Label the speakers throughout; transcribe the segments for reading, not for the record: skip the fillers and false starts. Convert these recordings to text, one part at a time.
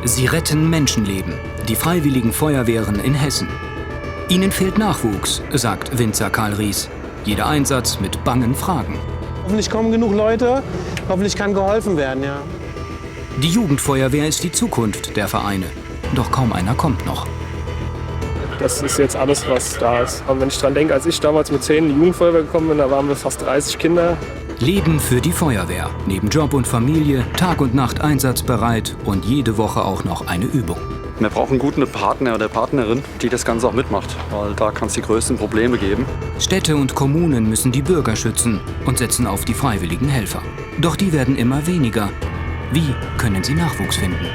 Speaker 1: Sie retten Menschenleben, die Freiwilligen Feuerwehren in Hessen. Ihnen fehlt Nachwuchs, sagt Winzer Karl Ries. Jeder Einsatz mit bangen Fragen.
Speaker 2: Hoffentlich kommen genug Leute, hoffentlich kann geholfen werden, ja.
Speaker 1: Die Jugendfeuerwehr ist die Zukunft der Vereine. Doch kaum einer kommt noch.
Speaker 3: Das ist jetzt alles, was da ist. Aber wenn ich dran denke, als ich damals mit 10 in die Jugendfeuerwehr gekommen bin, da waren wir fast 30 Kinder.
Speaker 1: Leben für die Feuerwehr. Neben Job und Familie, Tag und Nacht einsatzbereit und jede Woche auch noch eine Übung.
Speaker 4: Wir brauchen einen guten Partner oder Partnerin, die das Ganze auch mitmacht, weil da kann es die größten Probleme geben.
Speaker 1: Städte und Kommunen müssen die Bürger schützen und setzen auf die freiwilligen Helfer. Doch die werden immer weniger. Wie können sie Nachwuchs finden?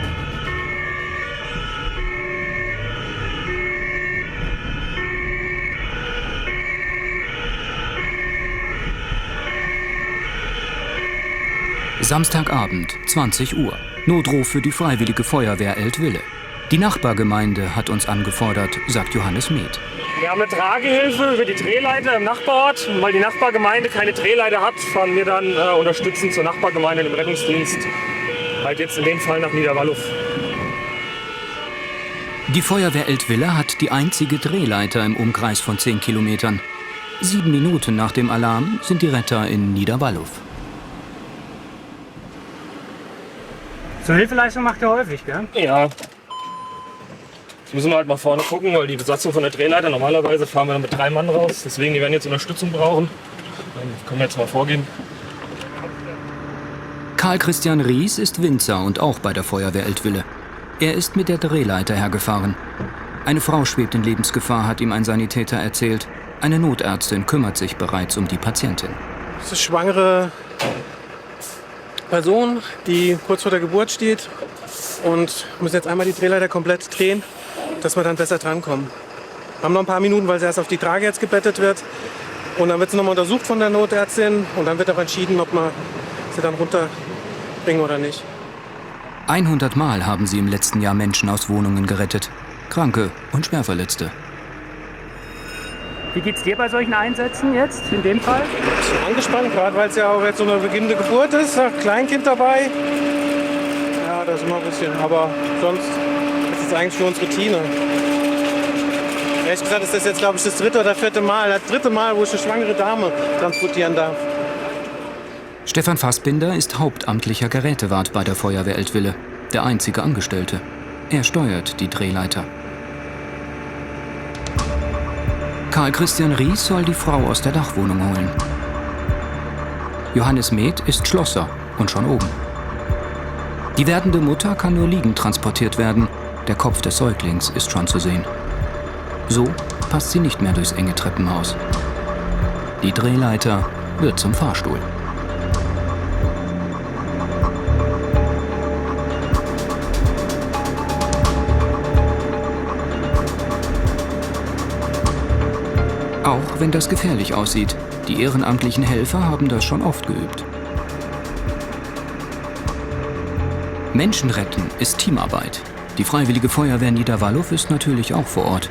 Speaker 1: Samstagabend, 20 Uhr. Notruf für die Freiwillige Feuerwehr Eltville. Die Nachbargemeinde hat uns angefordert, sagt Johannes Med.
Speaker 3: Wir haben eine Tragehilfe für die Drehleiter im Nachbarort. Und weil die Nachbargemeinde keine Drehleiter hat, fahren wir dann unterstützend zur Nachbargemeinde im Rettungsdienst. Halt jetzt in dem Fall nach Niederwalluff.
Speaker 1: Die Feuerwehr Eltville hat die einzige Drehleiter im Umkreis von 10 Kilometern. 7 Minuten nach dem Alarm sind die Retter in Niederwalluff.
Speaker 5: So Hilfeleistung macht ihr häufig, gell?
Speaker 3: Ja. Jetzt müssen wir halt mal vorne gucken, weil die Besatzung von der Drehleiter, normalerweise fahren wir dann mit 3 Mann raus. Deswegen, die werden jetzt Unterstützung brauchen. Dann können wir jetzt mal vorgehen.
Speaker 1: Karl Christian Ries ist Winzer und auch bei der Feuerwehr Eltville. Er ist mit der Drehleiter hergefahren. Eine Frau schwebt in Lebensgefahr, hat ihm ein Sanitäter erzählt. Eine Notärztin kümmert sich bereits um die Patientin.
Speaker 2: Das ist schwangere Person, die kurz vor der Geburt steht und muss jetzt einmal die Drehleiter komplett drehen, dass wir dann besser drankommen. Wir haben noch ein paar Minuten, weil sie erst auf die Trage jetzt gebettet wird. Und dann wird sie nochmal untersucht von der Notärztin und dann wird auch entschieden, ob wir sie dann runterbringen oder nicht.
Speaker 1: 100 Mal haben sie im letzten Jahr Menschen aus Wohnungen gerettet. Kranke und Schwerverletzte.
Speaker 5: Wie geht's dir bei solchen Einsätzen jetzt, in dem Fall?
Speaker 2: Bisschen angespannt, gerade weil es ja auch jetzt so eine beginnende Geburt ist. Ein Kleinkind dabei. Ja, das ist immer ein bisschen. Aber sonst ist es eigentlich für uns Routine. Ehrlich gesagt ist das jetzt, glaube ich, das 3. oder 4. Mal. Das 3. Mal, wo ich eine schwangere Dame transportieren darf.
Speaker 1: Stefan Fassbinder ist hauptamtlicher Gerätewart bei der Feuerwehr Eltville. Der einzige Angestellte. Er steuert die Drehleiter. Karl Christian Ries soll die Frau aus der Dachwohnung holen. Johannes Med ist Schlosser und schon oben. Die werdende Mutter kann nur liegend transportiert werden. Der Kopf des Säuglings ist schon zu sehen. So passt sie nicht mehr durchs enge Treppenhaus. Die Drehleiter wird zum Fahrstuhl. Auch wenn das gefährlich aussieht. Die ehrenamtlichen Helfer haben das schon oft geübt. Menschen retten ist Teamarbeit. Die Freiwillige Feuerwehr Niederwalluff ist natürlich auch vor Ort.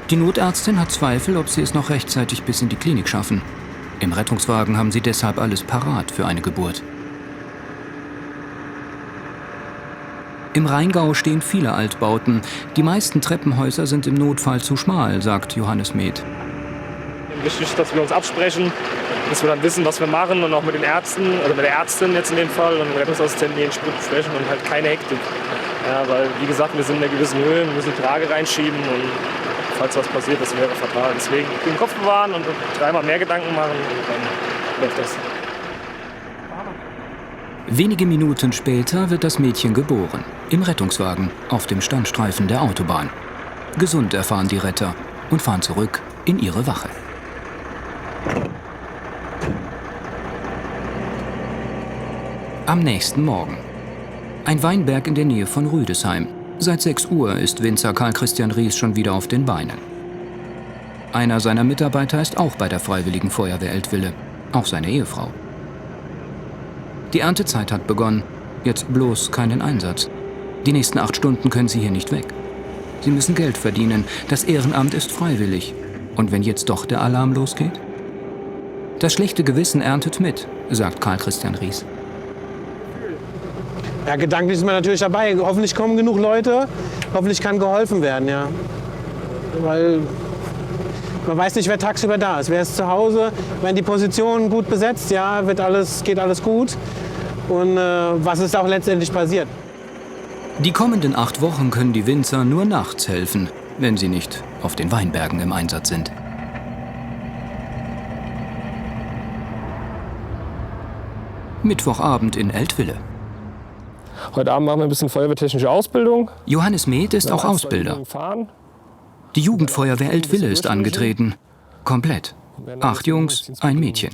Speaker 1: Die Notärztin hat Zweifel, ob sie es noch rechtzeitig bis in die Klinik schaffen. Im Rettungswagen haben sie deshalb alles parat für eine Geburt. Im Rheingau stehen viele Altbauten. Die meisten Treppenhäuser sind im Notfall zu schmal, sagt Johannes Med.
Speaker 3: Wichtig ist, dass wir uns absprechen, dass wir dann wissen, was wir machen und auch mit den Ärzten, also mit der Ärztin jetzt in dem Fall und dem Rettungsassistenten jeden Sprit besprechen und halt keine Hektik. Ja, weil, wie gesagt, wir sind in einer gewissen Höhe, wir müssen die Trage reinschieben und falls was passiert, das wäre fatal. Deswegen den Kopf bewahren und 3-mal mehr Gedanken machen und dann läuft das.
Speaker 1: Wenige Minuten später wird das Mädchen geboren. Im Rettungswagen, auf dem Standstreifen der Autobahn. Gesund erfahren die Retter und fahren zurück in ihre Wache. Am nächsten Morgen. Ein Weinberg in der Nähe von Rüdesheim. Seit 6 Uhr ist Winzer Karl Christian Ries schon wieder auf den Beinen. Einer seiner Mitarbeiter ist auch bei der Freiwilligen Feuerwehr Eltville, auch seine Ehefrau. Die Erntezeit hat begonnen, jetzt bloß keinen Einsatz. Die nächsten 8 Stunden können sie hier nicht weg. Sie müssen Geld verdienen, das Ehrenamt ist freiwillig. Und wenn jetzt doch der Alarm losgeht? Das schlechte Gewissen erntet mit, sagt Karl Christian Ries.
Speaker 2: Ja, gedanklich ist man natürlich dabei. Hoffentlich kommen genug Leute, hoffentlich kann geholfen werden, ja. Weil man weiß nicht, wer tagsüber da ist. Wer ist zu Hause, wenn die Position gut besetzt, ja, geht alles gut. Und was ist auch letztendlich passiert?
Speaker 1: Die kommenden 8 Wochen können die Winzer nur nachts helfen, wenn sie nicht auf den Weinbergen im Einsatz sind. Mittwochabend in Eltville.
Speaker 3: Heute Abend machen wir ein bisschen feuerwehrtechnische Ausbildung.
Speaker 1: Johannes Meth ist auch
Speaker 3: Ein, zwei
Speaker 1: Ausbilder.
Speaker 3: Übungen fahren.
Speaker 1: Die Jugendfeuerwehr Eltville ist angetreten. Komplett. 8 Jungs, ein Mädchen.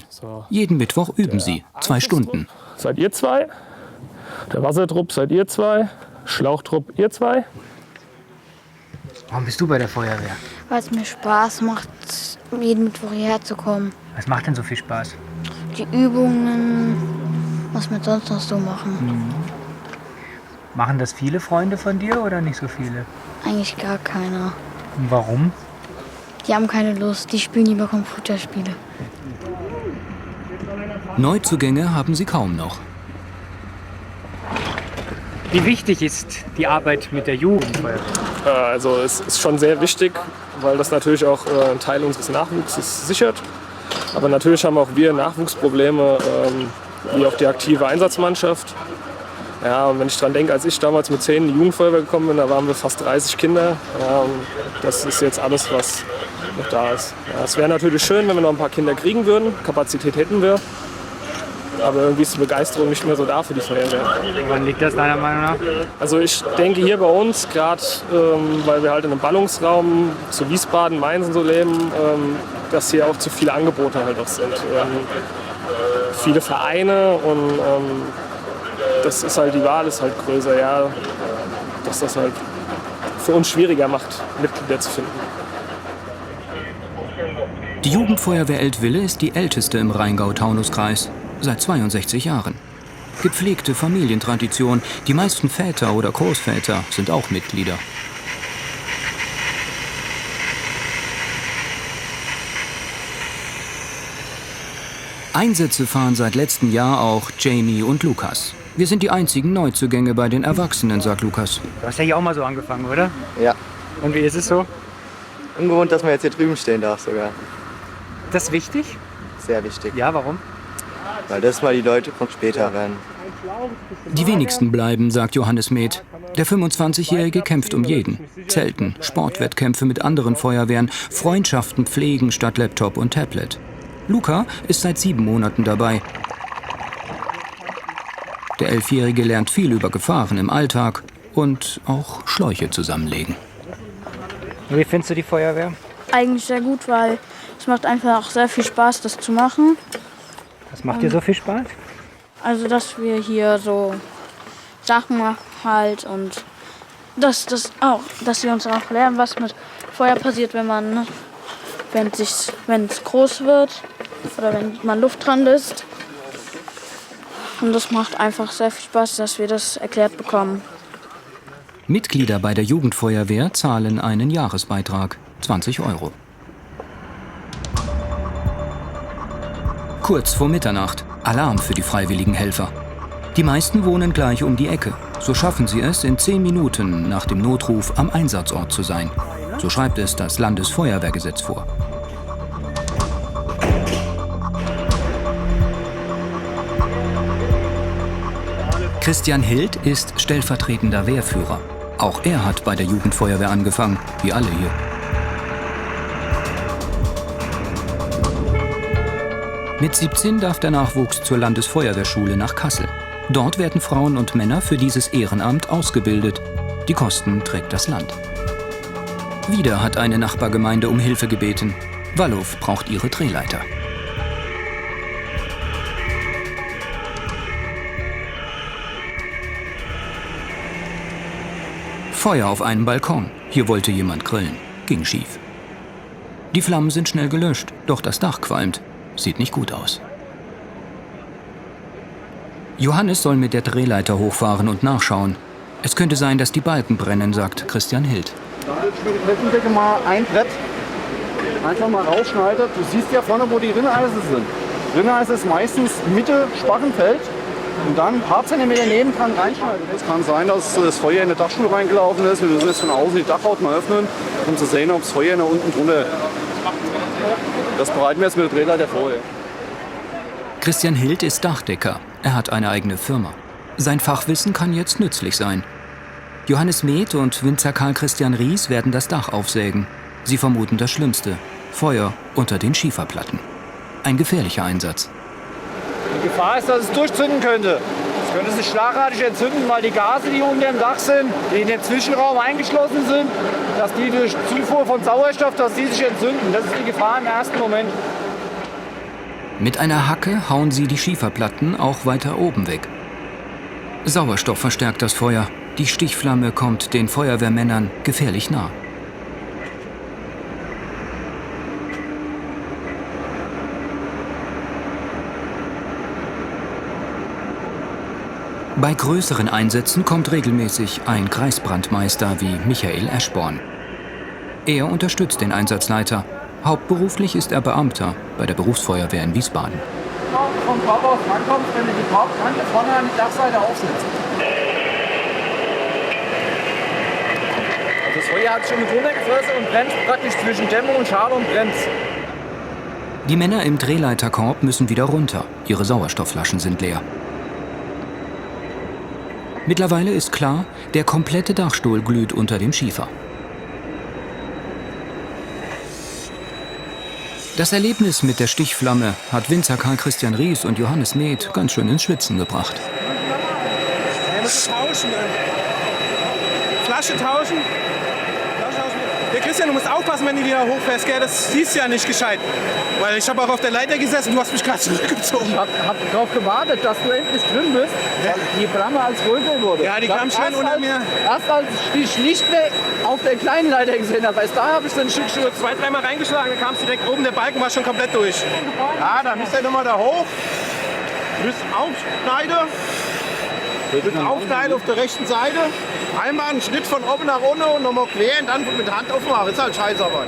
Speaker 1: Jeden Mittwoch üben sie, 2 Stunden.
Speaker 3: Seid ihr 2? Der Wassertrupp seid ihr 2? Schlauchtrupp ihr 2?
Speaker 5: Warum bist du bei der Feuerwehr?
Speaker 6: Weil es mir Spaß macht, jeden Mittwoch hierher zu kommen.
Speaker 5: Was macht denn so viel Spaß?
Speaker 6: Die Übungen, was wir sonst noch so machen.
Speaker 5: Machen das viele Freunde von dir oder nicht so viele?
Speaker 6: Eigentlich gar keiner.
Speaker 5: Und warum?
Speaker 6: Die haben keine Lust, die spielen lieber Computerspiele.
Speaker 1: Neuzugänge haben sie kaum noch.
Speaker 5: Wie wichtig ist die Arbeit mit der Jugendfeuerwehr?
Speaker 3: Also es ist schon sehr wichtig, weil das natürlich auch einen Teil unseres Nachwuchses sichert. Aber natürlich haben auch wir Nachwuchsprobleme, wie auch die aktive Einsatzmannschaft. Ja, und wenn ich daran denke, als ich damals mit 10 in die Jugendfeuerwehr gekommen bin, da waren wir fast 30 Kinder. Ja, und das ist jetzt alles, was noch da ist. Ja, es wäre natürlich schön, wenn wir noch ein paar Kinder kriegen würden. Kapazität hätten wir. Aber irgendwie ist die Begeisterung nicht mehr so da für die Feuerwehr.
Speaker 5: Woran liegt das deiner Meinung nach?
Speaker 3: Also ich denke hier bei uns, gerade weil wir halt in einem Ballungsraum zu Wiesbaden, Mainz und so leben, dass hier auch zu viele Angebote halt auch sind. Viele Vereine und das ist halt, die Wahl ist halt größer, ja, dass das halt für uns schwieriger macht, Mitglieder zu finden.
Speaker 1: Die Jugendfeuerwehr Eltville ist die älteste im Rheingau-Taunus-Kreis. Seit 62 Jahren. Gepflegte Familientradition. Die meisten Väter oder Großväter sind auch Mitglieder. Einsätze fahren seit letztem Jahr auch Jamie und Lukas. Wir sind die einzigen Neuzugänge bei den Erwachsenen, sagt Lukas.
Speaker 5: Du hast ja hier auch mal so angefangen, oder?
Speaker 7: Ja.
Speaker 5: Und wie ist es so?
Speaker 7: Ungewohnt, dass man jetzt hier drüben stehen darf sogar.
Speaker 5: Das ist wichtig?
Speaker 7: Sehr wichtig.
Speaker 5: Ja, warum?
Speaker 7: Weil das mal die Leute von später werden.
Speaker 1: Die wenigsten bleiben, sagt Johannes Meth. Der 25-Jährige kämpft um jeden. Zelten, Sportwettkämpfe mit anderen Feuerwehren, Freundschaften pflegen statt Laptop und Tablet. Luca ist seit 7 Monaten dabei. Der 11-Jährige lernt viel über Gefahren im Alltag und auch Schläuche zusammenlegen.
Speaker 5: Wie findest du die Feuerwehr?
Speaker 6: Eigentlich sehr gut, weil es macht einfach auch sehr viel Spaß, das zu machen.
Speaker 5: Was macht dir so viel Spaß?
Speaker 6: Also, dass wir hier so Sachen machen halt und dass wir uns auch lernen, was mit Feuer passiert, wenn es groß wird oder wenn man Luft dran lässt. Und das macht einfach sehr viel Spaß, dass wir das erklärt bekommen.
Speaker 1: Mitglieder bei der Jugendfeuerwehr zahlen einen Jahresbeitrag, 20 €. Kurz vor Mitternacht, Alarm für die freiwilligen Helfer. Die meisten wohnen gleich um die Ecke. So schaffen sie es, in 10 Minuten nach dem Notruf am Einsatzort zu sein. So schreibt es das Landesfeuerwehrgesetz vor. Christian Hild ist stellvertretender Wehrführer. Auch er hat bei der Jugendfeuerwehr angefangen, wie alle hier. Mit 17 darf der Nachwuchs zur Landesfeuerwehrschule nach Kassel. Dort werden Frauen und Männer für dieses Ehrenamt ausgebildet. Die Kosten trägt das Land. Wieder hat eine Nachbargemeinde um Hilfe gebeten. Wallow braucht ihre Drehleiter. Feuer auf einem Balkon. Hier wollte jemand grillen. Ging schief. Die Flammen sind schnell gelöscht, doch das Dach qualmt. Sieht nicht gut aus. Johannes soll mit der Drehleiter hochfahren und nachschauen. Es könnte sein, dass die Balken brennen, sagt Christian Hild.
Speaker 8: Bitte mal ein Brett einfach mal rausschneiden. Du siehst ja vorne, wo die Rinneise sind. Rinneise ist meistens Mitte Sparrenfeld Und dann ein paar Zentimeter nebendran reinschalten.
Speaker 4: Es kann sein, dass das Feuer in den Dachstuhl reingelaufen ist. Wir müssen jetzt von außen die Dachhaut mal öffnen, um zu sehen, ob das Feuer nach unten drunter. Das bereiten wir jetzt mit der Drehleiter vor.
Speaker 1: Christian Hild ist Dachdecker. Er hat eine eigene Firma. Sein Fachwissen kann jetzt nützlich sein. Johannes Meth und Winzer Karl Christian Ries werden das Dach aufsägen. Sie vermuten das Schlimmste: Feuer unter den Schieferplatten. Ein gefährlicher Einsatz.
Speaker 8: Die Gefahr ist, dass es durchzünden könnte. Es könnte sich schlagartig entzünden, weil die Gase, die unter dem Dach sind, die in den Zwischenraum eingeschlossen sind, dass die durch Zufuhr von Sauerstoff, dass die sich entzünden. Das ist die Gefahr im ersten Moment.
Speaker 1: Mit einer Hacke hauen sie die Schieferplatten auch weiter oben weg. Sauerstoff verstärkt das Feuer. Die Stichflamme kommt den Feuerwehrmännern gefährlich nah. Bei größeren Einsätzen kommt regelmäßig ein Kreisbrandmeister wie Michael Eschborn. Er unterstützt den Einsatzleiter. Hauptberuflich ist er Beamter bei der Berufsfeuerwehr in Wiesbaden.
Speaker 8: Vom Korb aus rankommt, wenn du die Korbkante vorne an die Dachseite aufsetzt. Also das Feuer hat schon mit runtergefressen und brennt praktisch zwischen Dämmung und Schale und brennt.
Speaker 1: Die Männer im Drehleiterkorb müssen wieder runter. Ihre Sauerstoffflaschen sind leer. Mittlerweile ist klar, der komplette Dachstuhl glüht unter dem Schiefer. Das Erlebnis mit der Stichflamme hat Winzer Karl Christian Ries und Johannes Meth ganz schön ins Schwitzen gebracht.
Speaker 2: Wir müssen tauschen. Flasche tauschen. Ja, Christian, du musst aufpassen, wenn du wieder hochfährst, gell? Das siehst du ja nicht gescheit. Weil ich habe auch auf der Leiter gesessen, du hast mich gerade zurückgezogen.
Speaker 8: Ich hab darauf gewartet, dass du endlich drin bist, weil die Flamme als größer wurde.
Speaker 2: Ja, die kam schön unter mir.
Speaker 8: Erst als ich dich nicht mehr auf der kleinen Leiter gesehen habe, erst da habe ich so ein Stück Stück.
Speaker 2: 2-3 Mal reingeschlagen, dann kam es direkt oben, der Balken war schon komplett durch. Ja, dann müsst ihr nochmal da hoch. Müsst aufschneiden. Müsst aufschneiden auf der rechten Seite. Einmal einen Schritt von oben nach unten und nochmal quer und dann mit Hand aufmachen. Das ist halt Scheißarbeit.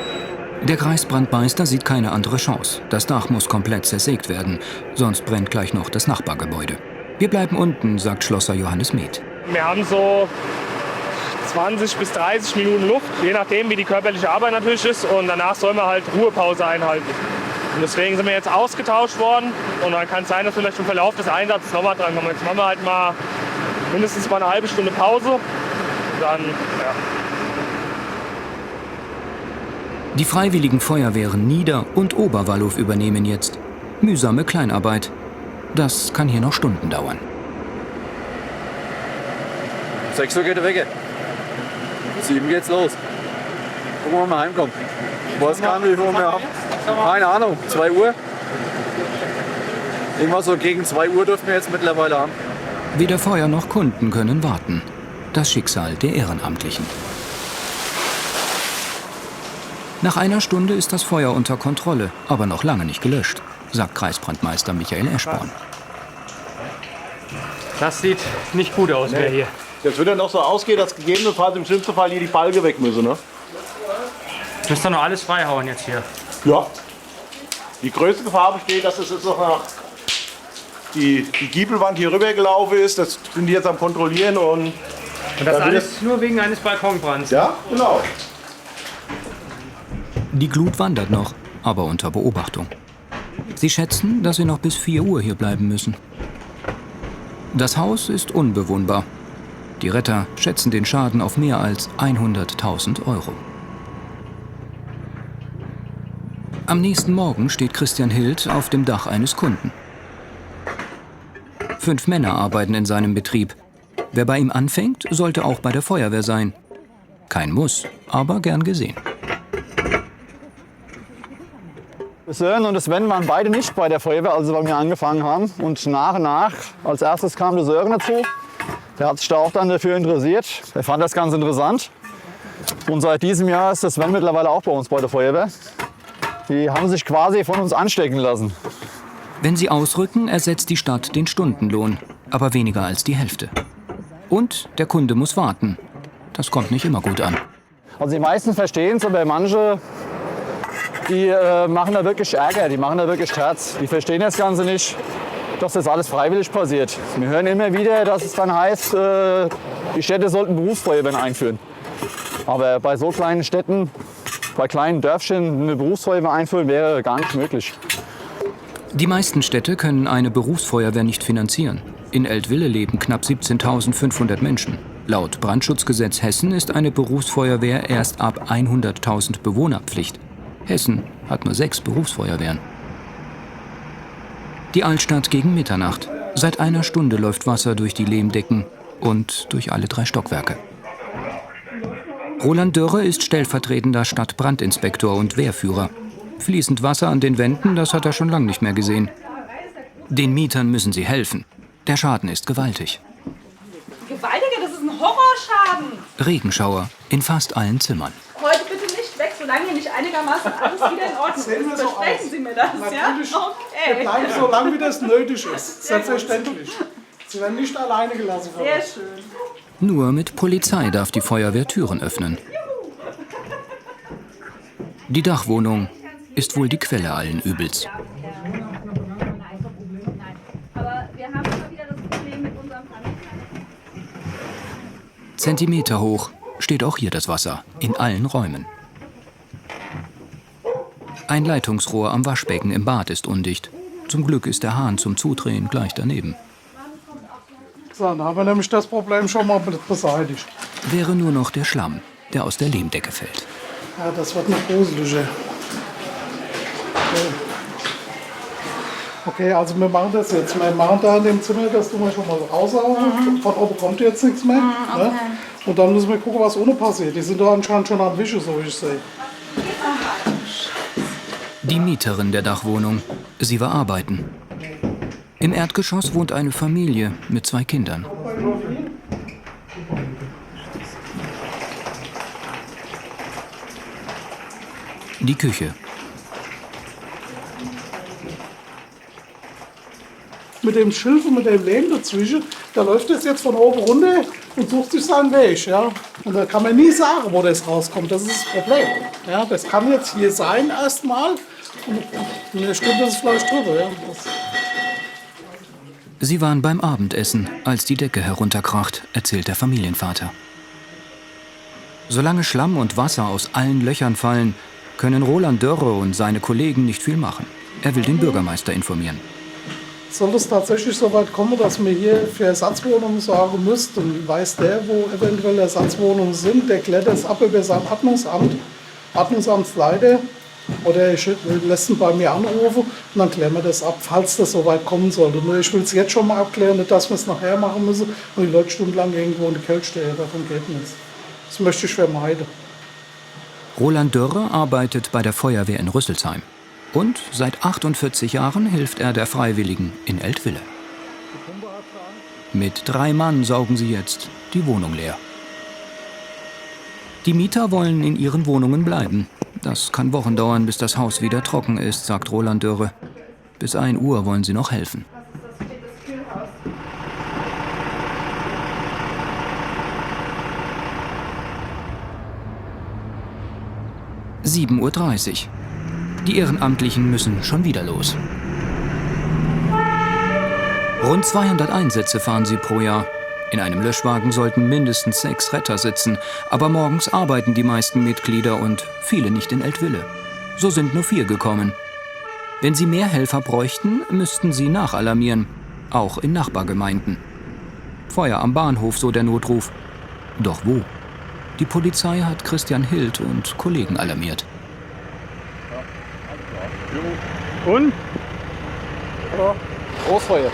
Speaker 1: Der Kreisbrandmeister sieht keine andere Chance. Das Dach muss komplett zersägt werden, sonst brennt gleich noch das Nachbargebäude. Wir bleiben unten, sagt Schlosser Johannes Meth.
Speaker 3: Wir haben so 20 bis 30 Minuten Luft, je nachdem, wie die körperliche Arbeit natürlich ist. Und danach soll man halt Ruhepause einhalten. Und deswegen sind wir jetzt ausgetauscht worden. Und dann kann es sein, dass wir vielleicht im Verlauf des Einsatzes nochmal dran kommen. Jetzt machen wir halt mal mindestens mal eine halbe Stunde Pause. Dann, ja.
Speaker 1: Die freiwilligen Feuerwehren Nieder- und Oberwallow übernehmen jetzt. Mühsame Kleinarbeit. Das kann hier noch Stunden dauern.
Speaker 4: 6 Uhr geht er weg. 7 geht's los. Gucken wir mal heimkommen. Ich weiß gar nicht, wie viel wir haben. Keine Ahnung, 2 Uhr. Irgendwas so gegen 2 Uhr dürfen wir jetzt mittlerweile haben.
Speaker 1: Weder Feuer noch Kunden können warten. Das Schicksal der Ehrenamtlichen. Nach einer Stunde ist das Feuer unter Kontrolle, aber noch lange nicht gelöscht, sagt Kreisbrandmeister Michael Eschborn.
Speaker 5: Das sieht nicht gut aus mehr hier.
Speaker 9: Jetzt wird ja noch so ausgehen, dass gegebenenfalls im schlimmsten Fall hier die Balge weg müssen, ne?
Speaker 5: Müsst ihr noch alles freihauen jetzt hier?
Speaker 9: Ja. Die größte Gefahr besteht, dass es jetzt noch nach die Giebelwand hier rüber gelaufen ist. Das sind die jetzt am Kontrollieren. Und
Speaker 5: das alles nur wegen eines Balkonbrands?
Speaker 9: Ja, genau.
Speaker 1: Die Glut wandert noch, aber unter Beobachtung. Sie schätzen, dass sie noch bis 4 Uhr hier bleiben müssen. Das Haus ist unbewohnbar. Die Retter schätzen den Schaden auf mehr als 100.000 €. Am nächsten Morgen steht Christian Hild auf dem Dach eines Kunden. 5 Männer arbeiten in seinem Betrieb. Wer bei ihm anfängt, sollte auch bei der Feuerwehr sein. Kein Muss, aber gern gesehen.
Speaker 8: Sören und Sven waren beide nicht bei der Feuerwehr, als sie bei mir angefangen haben. Und nach, als erstes kam der Sören dazu. Der hat sich da auch dann dafür interessiert. Er fand das ganz interessant. Und seit diesem Jahr ist der Sven mittlerweile auch bei uns bei der Feuerwehr. Die haben sich quasi von uns anstecken lassen.
Speaker 1: Wenn sie ausrücken, ersetzt die Stadt den Stundenlohn, aber weniger als die Hälfte. Und der Kunde muss warten. Das kommt nicht immer gut an.
Speaker 8: Also die meisten verstehen es, aber manche, die machen da wirklich Ärger, die machen da wirklich Terz. Die verstehen das Ganze nicht. dass das alles freiwillig passiert. Wir hören immer wieder, dass es dann heißt, die Städte sollten Berufsfeuerwehren einführen. Aber bei so kleinen Städten, bei kleinen Dörfchen eine Berufsfeuerwehr einführen, wäre gar nicht möglich.
Speaker 1: Die meisten Städte können eine Berufsfeuerwehr nicht finanzieren. In Eltville leben knapp 17.500 Menschen. Laut Brandschutzgesetz Hessen ist eine Berufsfeuerwehr erst ab 100.000 Bewohner Pflicht. Hessen hat nur 6 Berufsfeuerwehren. Die Altstadt gegen Mitternacht. Seit einer Stunde läuft Wasser durch die Lehmdecken und durch alle 3 Stockwerke. Roland Dörre ist stellvertretender Stadtbrandinspektor und Wehrführer. Fließend Wasser an den Wänden, das hat er schon lange nicht mehr gesehen. Den Mietern müssen sie helfen. Der Schaden ist gewaltig.
Speaker 10: Gewaltiger, das ist ein Horrorschaden.
Speaker 1: Regenschauer in fast allen Zimmern.
Speaker 10: Heute bitte nicht weg, solange hier nicht einigermaßen alles wieder in Ordnung ist. Versprechen Sie mir das,
Speaker 2: Natürlich.
Speaker 10: ja? Okay.
Speaker 2: Wir bleiben so lange, wie das nötig ist. Selbstverständlich. Sie werden nicht alleine gelassen von
Speaker 10: Sehr
Speaker 2: uns.
Speaker 10: schön.
Speaker 1: Nur mit Polizei darf die Feuerwehr Türen öffnen. Die Dachwohnung ist wohl die Quelle allen Übels. Zentimeter hoch steht auch hier das Wasser, in allen Räumen. Ein Leitungsrohr am Waschbecken im Bad ist undicht. Zum Glück ist der Hahn zum Zudrehen gleich daneben.
Speaker 2: So, dann haben wir nämlich das Problem schon mal beseitigt.
Speaker 1: Wäre nur noch der Schlamm, der aus der Lehmdecke fällt.
Speaker 2: Ja, das wird noch gruseliger. Okay, also wir machen das jetzt. Wir machen da in dem Zimmer, das tun wir schon mal raushauen. Von oben kommt jetzt nichts mehr.
Speaker 6: Okay.
Speaker 2: Ne? Und dann müssen wir gucken, was ohne passiert. Die sind da anscheinend schon am Wischen, so wie ich sehe.
Speaker 1: Die Mieterin der Dachwohnung. Sie war arbeiten. Im Erdgeschoss wohnt eine Familie mit 2 Kindern. Die Küche.
Speaker 2: Mit dem Schilf und mit dem Lehm dazwischen, da läuft es jetzt von oben runter und sucht sich seinen Weg. Ja? Und da kann man nie sagen, wo das rauskommt. Das ist das Problem. Ja? Das kann jetzt hier sein erstmal. Und in einer Stunde ist es vielleicht drüber. Ja?
Speaker 1: Sie waren beim Abendessen, als die Decke herunterkracht, erzählt der Familienvater. Solange Schlamm und Wasser aus allen Löchern fallen, können Roland Dörre und seine Kollegen nicht viel machen. Er will den Bürgermeister informieren.
Speaker 2: Soll es tatsächlich so weit kommen, dass man hier für Ersatzwohnungen sorgen müsste, und weiß der, wo eventuell Ersatzwohnungen sind, der klärt das ab über sein Ordnungsamtsleiter, oder er lässt ihn bei mir anrufen und dann klären wir das ab, falls das so weit kommen sollte. Nur ich will es jetzt schon mal abklären, nicht, dass wir es nachher machen müssen und die Leute stundenlang irgendwo in der Kälte stehen. Davon geht nichts. Das möchte ich vermeiden.
Speaker 1: Roland Dörre arbeitet bei der Feuerwehr in Rüsselsheim. Und seit 48 Jahren hilft er der Freiwilligen in Eltville. Mit 3 Mann saugen sie jetzt die Wohnung leer. Die Mieter wollen in ihren Wohnungen bleiben. Das kann Wochen dauern, bis das Haus wieder trocken ist, sagt Roland Dörre. Bis 1 Uhr wollen sie noch helfen. – 7:30 Uhr. Die Ehrenamtlichen müssen schon wieder los. Rund 200 Einsätze fahren sie pro Jahr. In einem Löschwagen sollten mindestens 6 Retter sitzen. Aber morgens arbeiten die meisten Mitglieder und viele nicht in Eltville. So sind nur 4 gekommen. Wenn sie mehr Helfer bräuchten, müssten sie nachalarmieren. Auch in Nachbargemeinden. Feuer am Bahnhof, so der Notruf. Doch wo? Die Polizei hat Christian Hild und Kollegen alarmiert.
Speaker 8: Und? Ja, Großfeuer.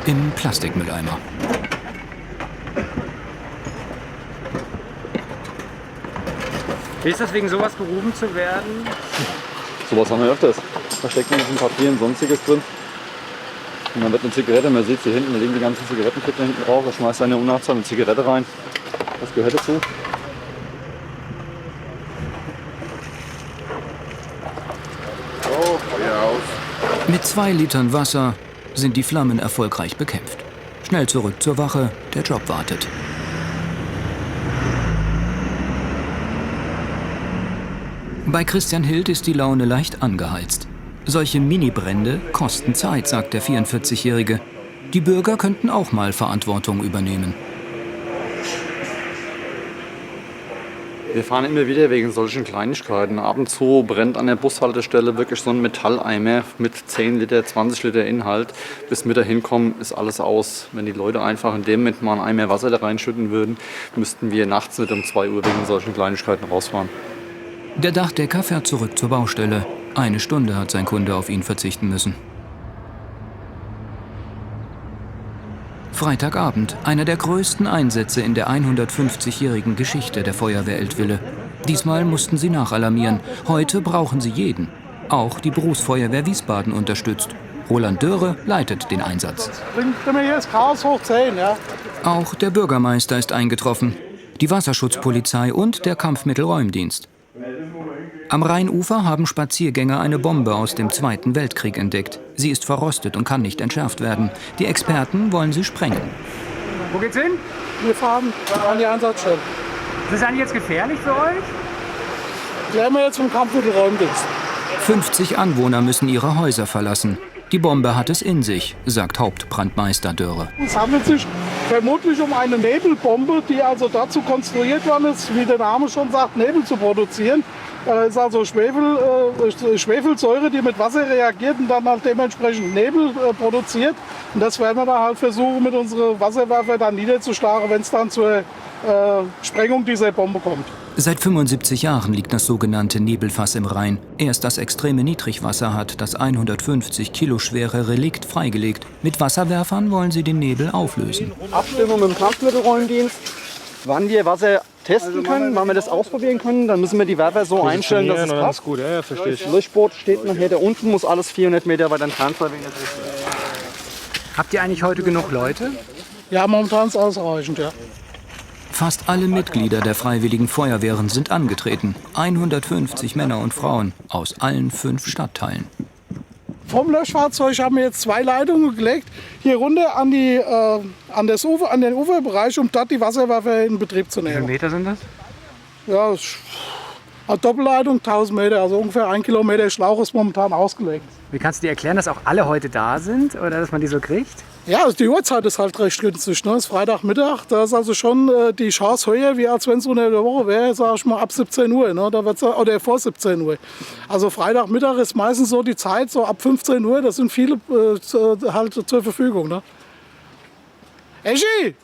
Speaker 1: Im Plastikmülleimer.
Speaker 5: Wie ist das, wegen sowas berufen zu werden?
Speaker 8: Sowas haben wir öfters. Da steckt ein bisschen Papier und sonstiges drin. Und dann wird eine Zigarette, man sieht sie hinten, da liegen die ganzen Zigarettenkippen hinten drauf. Da schmeißt eine unachtsam eine Zigarette rein. Das gehört dazu.
Speaker 9: So, Feuer aus.
Speaker 1: Mit 2 Litern Wasser sind die Flammen erfolgreich bekämpft. Schnell zurück zur Wache, der Job wartet. Bei Christian Hild ist die Laune leicht angeheizt. Solche Mini-Brände kosten Zeit, sagt der 44-Jährige. Die Bürger könnten auch mal Verantwortung übernehmen.
Speaker 8: Wir fahren immer wieder wegen solchen Kleinigkeiten. Ab und zu brennt an der Bushaltestelle wirklich so ein Metalleimer mit 10 Liter, 20 Liter Inhalt. Bis wir da hinkommen, ist alles aus. Wenn die Leute einfach in dem Moment mal einen Eimer Wasser da reinschütten würden, müssten wir nachts nicht um 2 Uhr wegen solchen Kleinigkeiten rausfahren.
Speaker 1: Der Dachdecker fährt zurück zur Baustelle. 1 Stunde hat sein Kunde auf ihn verzichten müssen. Freitagabend, einer der größten Einsätze in der 150-jährigen Geschichte der Feuerwehr Eltville. Diesmal mussten sie nachalarmieren. Heute brauchen sie jeden. Auch die Berufsfeuerwehr Wiesbaden unterstützt. Roland Dörre leitet den Einsatz.
Speaker 2: Bringt mir hier das Chaos hoch 10, ja?
Speaker 1: Auch der Bürgermeister ist eingetroffen, die Wasserschutzpolizei und der Kampfmittelräumdienst. Am Rheinufer haben Spaziergänger eine Bombe aus dem Zweiten Weltkrieg entdeckt. Sie ist verrostet und kann nicht entschärft werden. Die Experten wollen sie sprengen.
Speaker 5: Wo geht's hin?
Speaker 2: Wir fahren an die Einsatzstelle.
Speaker 5: Ist das eigentlich jetzt gefährlich für euch?
Speaker 2: Klären wir jetzt vom Kampfmittelräumdienst.
Speaker 1: 50 Anwohner müssen ihre Häuser verlassen. Die Bombe hat es in sich, sagt Hauptbrandmeister Dörre.
Speaker 2: Es handelt sich vermutlich um eine Nebelbombe, die also dazu konstruiert worden ist, wie der Name schon sagt, Nebel zu produzieren. Ist also Schwefelsäure, die mit Wasser reagiert und dann halt dementsprechend Nebel produziert. Und das werden wir dann halt versuchen, mit unseren Wasserwerfer dann niederzuschlagen, wenn es dann zur Sprengung dieser Bombe kommt.
Speaker 1: Seit 75 Jahren liegt das sogenannte Nebelfass im Rhein. Erst das extreme Niedrigwasser hat das 150 Kilo schwere Relikt freigelegt. Mit Wasserwerfern wollen sie den Nebel auflösen.
Speaker 8: Abstimmung mit dem Kampfmittelräumdienst. Wann wir Wasser testen können, wann wir das ausprobieren können, dann müssen wir die Werfer so einstellen, dass es passt.
Speaker 3: Gut, ja, verstehe ich.
Speaker 8: Das Löschboot steht nachher da unten, muss alles 400 Meter weit entfernt sein.
Speaker 5: Habt ihr eigentlich heute genug Leute?
Speaker 2: Ja, momentan ist ausreichend, ja.
Speaker 1: Fast alle Mitglieder der Freiwilligen Feuerwehren sind angetreten. 150 Männer und Frauen aus allen 5 Stadtteilen.
Speaker 2: Vom Löschfahrzeug haben wir jetzt 2 Leitungen gelegt, hier runter an den Uferbereich, um dort die Wasserwerfer in Betrieb zu
Speaker 5: Wie viele
Speaker 2: nehmen.
Speaker 5: Meter sind das?
Speaker 2: Ja, eine Doppelleitung 1000 Meter, also ungefähr 1 Kilometer Schlauch ist momentan ausgelegt.
Speaker 5: Wie kannst du dir erklären, dass auch alle heute da sind oder dass man die so kriegt?
Speaker 2: Ja, also die Uhrzeit ist halt recht günstig. Ne? Es ist Freitagmittag, da ist also schon die Chance höher, wie als wenn es unter der Woche wäre, sag ich mal, ab 17 Uhr. Ne? Da wird's, oder vor 17 Uhr. Also Freitagmittag ist meistens so die Zeit, so ab 15 Uhr, da sind viele halt zur Verfügung. Ne? Eschi,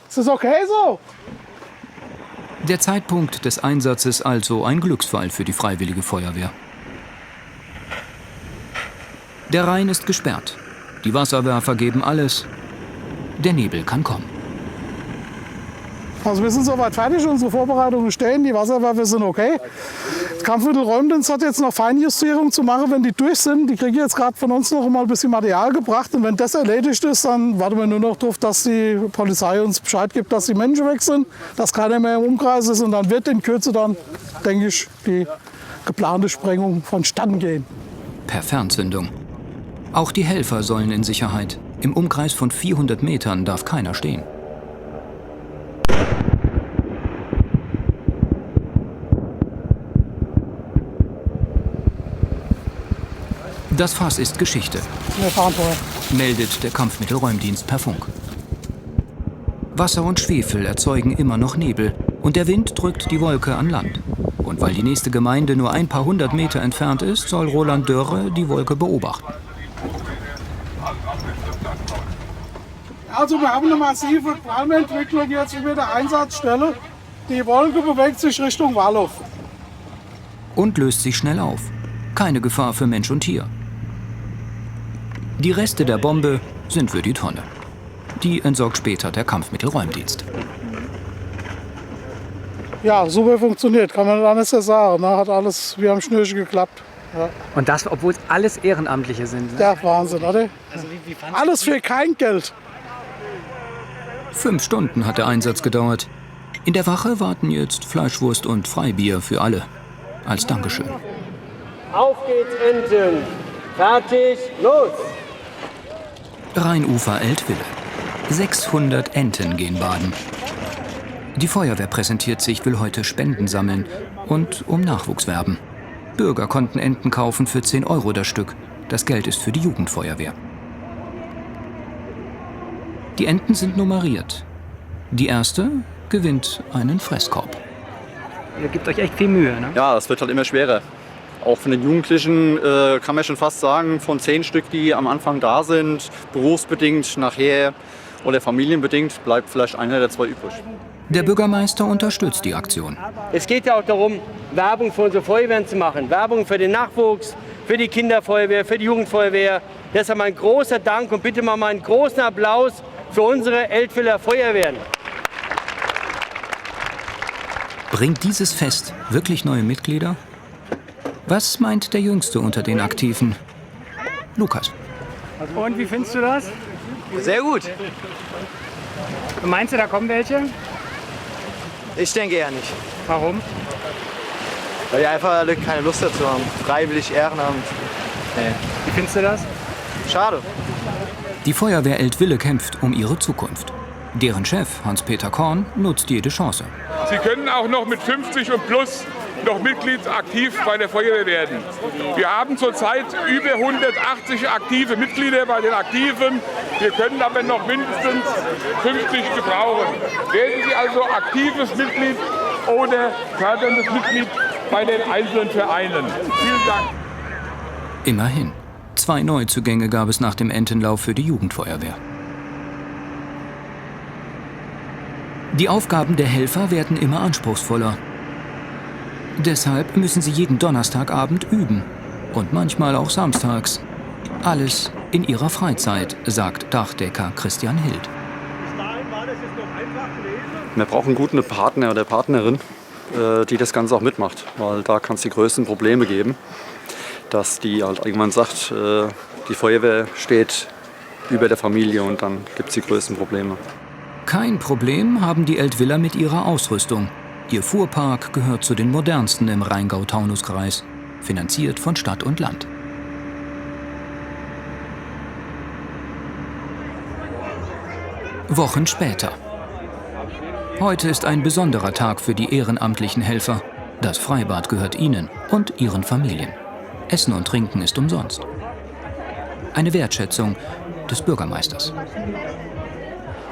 Speaker 2: ist das okay so?
Speaker 1: Der Zeitpunkt des Einsatzes also ein Glücksfall für die Freiwillige Feuerwehr. Der Rhein ist gesperrt. Die Wasserwerfer geben alles. Der Nebel kann kommen.
Speaker 2: Also wir sind soweit fertig, unsere Vorbereitungen stehen, die Wasserwerfer sind okay. Das Kampfmittelräumdienst hat jetzt noch Feinjustierung zu machen, wenn die durch sind. Die kriegen jetzt gerade von uns noch mal ein bisschen Material gebracht. Und wenn das erledigt ist, dann warten wir nur noch darauf, dass die Polizei uns Bescheid gibt, dass die Menschen weg sind, dass keiner mehr im Umkreis ist. Und dann wird in Kürze dann, denke ich, die geplante Sprengung vonstatten gehen.
Speaker 1: Per Fernzündung. Auch die Helfer sollen in Sicherheit. Im Umkreis von 400 Metern darf keiner stehen. Das Fass ist Geschichte,
Speaker 2: Wir fahren vorher.
Speaker 1: meldet der Kampfmittelräumdienst per Funk. Wasser und Schwefel erzeugen immer noch Nebel und der Wind drückt die Wolke an Land. Und weil die nächste Gemeinde nur ein paar 100 Meter entfernt ist, soll Roland Dörre die Wolke beobachten.
Speaker 2: Also wir haben eine massive Qualmentwicklung jetzt über der Einsatzstelle. Die Wolke bewegt sich Richtung Wallow.
Speaker 1: Und löst sich schnell auf. Keine Gefahr für Mensch und Tier. Die Reste der Bombe sind für die Tonne. Die entsorgt später der Kampfmittelräumdienst.
Speaker 2: Ja, super funktioniert, kann man nicht anders sagen. Ne? Hat alles wie am Schnürchen geklappt. Ja.
Speaker 5: Und das, obwohl es alles Ehrenamtliche sind. Ne?
Speaker 2: Ja, Wahnsinn, oder? Alles für kein Geld.
Speaker 1: 5 Stunden hat der Einsatz gedauert. In der Wache warten jetzt Fleischwurst und Freibier für alle. Als Dankeschön.
Speaker 11: Auf geht's, Enten! Fertig, los!
Speaker 1: Rheinufer Eltville. 600 Enten gehen baden. Die Feuerwehr präsentiert sich, will heute Spenden sammeln und um Nachwuchs werben. Bürger konnten Enten kaufen für 10 € das Stück. Das Geld ist für die Jugendfeuerwehr. Die Enten sind nummeriert. Die erste gewinnt einen Fresskorb.
Speaker 5: Ihr gebt euch echt viel Mühe, ne?
Speaker 4: Ja, es wird halt immer schwerer. Auch von den Jugendlichen kann man schon fast sagen, von 10 Stück, die am Anfang da sind, berufsbedingt nachher oder familienbedingt, bleibt vielleicht einer der 2 übrig.
Speaker 1: Der Bürgermeister unterstützt die Aktion.
Speaker 11: Es geht ja auch darum, Werbung für unsere Feuerwehren zu machen. Werbung für den Nachwuchs, für die Kinderfeuerwehr, für die Jugendfeuerwehr. Deshalb ein großer Dank und bitte mal einen großen Applaus für unsere Eltwiler Feuerwehren.
Speaker 1: Bringt dieses Fest wirklich neue Mitglieder? Was meint der Jüngste unter den Aktiven? Lukas.
Speaker 5: Und wie findest du das?
Speaker 7: Sehr gut.
Speaker 5: Meinst du, da kommen welche?
Speaker 7: Ich denke eher nicht.
Speaker 5: Warum?
Speaker 7: Weil die einfach alle keine Lust dazu haben. Freiwillig, Ehrenamt.
Speaker 5: Wie findest du das?
Speaker 7: Schade.
Speaker 1: Die Feuerwehr Eltville kämpft um ihre Zukunft. Deren Chef, Hans-Peter Korn, nutzt jede Chance.
Speaker 12: Sie können auch noch mit 50 und plus noch Mitglied aktiv bei der Feuerwehr werden. Wir haben zurzeit über 180 aktive Mitglieder bei den Aktiven. Wir können aber noch mindestens 50 gebrauchen. Werden Sie also aktives Mitglied oder förderndes Mitglied bei den einzelnen Vereinen. Vielen Dank.
Speaker 1: Immerhin. 2 Neuzugänge gab es nach dem Entenlauf für die Jugendfeuerwehr. Die Aufgaben der Helfer werden immer anspruchsvoller. Deshalb müssen sie jeden Donnerstagabend üben und manchmal auch samstags. Alles in ihrer Freizeit, sagt Dachdecker Christian Hild.
Speaker 4: Wir brauchen einen guten Partner oder Partnerin, die das Ganze auch mitmacht, weil da kann es die größten Probleme geben, dass die halt irgendwann sagt, die Feuerwehr steht über der Familie und dann gibt es die größten Probleme.
Speaker 1: Kein Problem haben die Eltviller mit ihrer Ausrüstung. Ihr Fuhrpark gehört zu den modernsten im Rheingau-Taunus-Kreis, finanziert von Stadt und Land. Wochen später. Heute ist ein besonderer Tag für die ehrenamtlichen Helfer. Das Freibad gehört ihnen und ihren Familien. Essen und Trinken ist umsonst. Eine Wertschätzung des Bürgermeisters.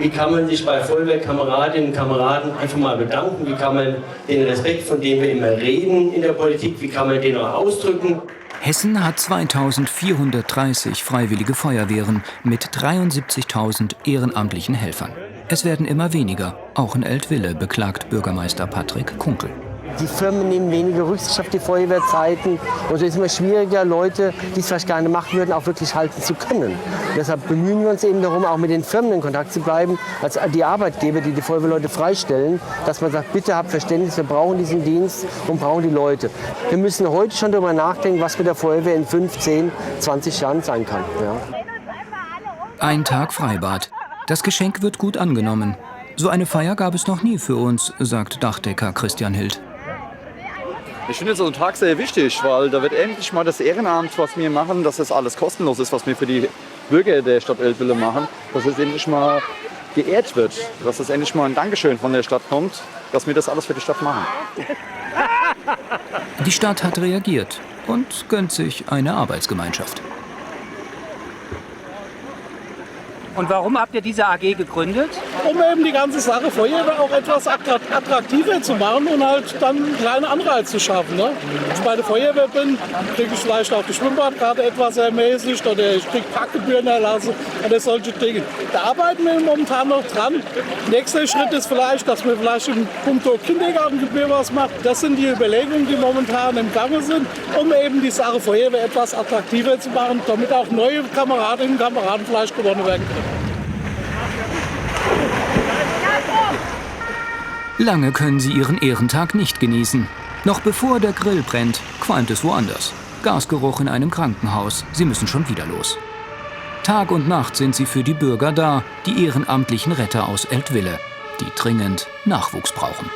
Speaker 11: Wie kann man sich bei Feuerwehrkameradinnen und Kameraden einfach mal bedanken? Wie kann man den Respekt, von dem wir immer reden in der Politik, wie kann man den auch ausdrücken?
Speaker 1: Hessen hat 2430 freiwillige Feuerwehren mit 73.000 ehrenamtlichen Helfern. Es werden immer weniger, auch in Eltville, beklagt Bürgermeister Patrick Kunkel.
Speaker 11: Die Firmen nehmen weniger Rücksicht auf die Feuerwehrzeiten. Und es ist immer schwieriger, Leute, die es vielleicht gerne machen würden, auch wirklich halten zu können. Und deshalb bemühen wir uns eben darum, auch mit den Firmen in Kontakt zu bleiben, als die Arbeitgeber, die die Feuerwehrleute freistellen, dass man sagt, bitte habt Verständnis, wir brauchen diesen Dienst und brauchen die Leute. Wir müssen heute schon darüber nachdenken, was mit der Feuerwehr in 5, 10, 20 Jahren sein kann. Ja.
Speaker 1: Ein Tag Freibad. Das Geschenk wird gut angenommen. So eine Feier gab es noch nie für uns, sagt Dachdecker Christian Hild.
Speaker 4: Ich finde so einen Tag sehr wichtig, weil da wird endlich mal das Ehrenamt, was wir machen, dass das alles kostenlos ist, was wir für die Bürger der Stadt Eltville machen, dass es endlich mal geehrt wird, dass es endlich mal ein Dankeschön von der Stadt kommt, dass wir das alles für die Stadt machen.
Speaker 1: Die Stadt hat reagiert und gönnt sich eine Arbeitsgemeinschaft.
Speaker 5: Und warum habt ihr diese AG gegründet?
Speaker 9: Um eben die ganze Sache Feuerwehr auch etwas attraktiver zu machen und halt dann einen kleinen Anreiz zu schaffen. Ne? Wenn ich bei der Feuerwehr bin, kriege ich vielleicht auch die Schwimmbadkarte etwas ermäßigt oder ich kriege Parkgebühren erlassen oder solche Dinge. Da arbeiten wir momentan noch dran. Nächster Schritt ist vielleicht, dass wir vielleicht im Punkto Kindergartengebühr was machen. Das sind die Überlegungen, die momentan im Gange sind, um eben die Sache Feuerwehr etwas attraktiver zu machen, damit auch neue Kameradinnen und Kameraden vielleicht gewonnen werden können.
Speaker 1: Lange können sie ihren Ehrentag nicht genießen. Noch bevor der Grill brennt, qualmt es woanders. Gasgeruch in einem Krankenhaus. Sie müssen schon wieder los. Tag und Nacht sind sie für die Bürger da, die ehrenamtlichen Retter aus Eltville, die dringend Nachwuchs brauchen.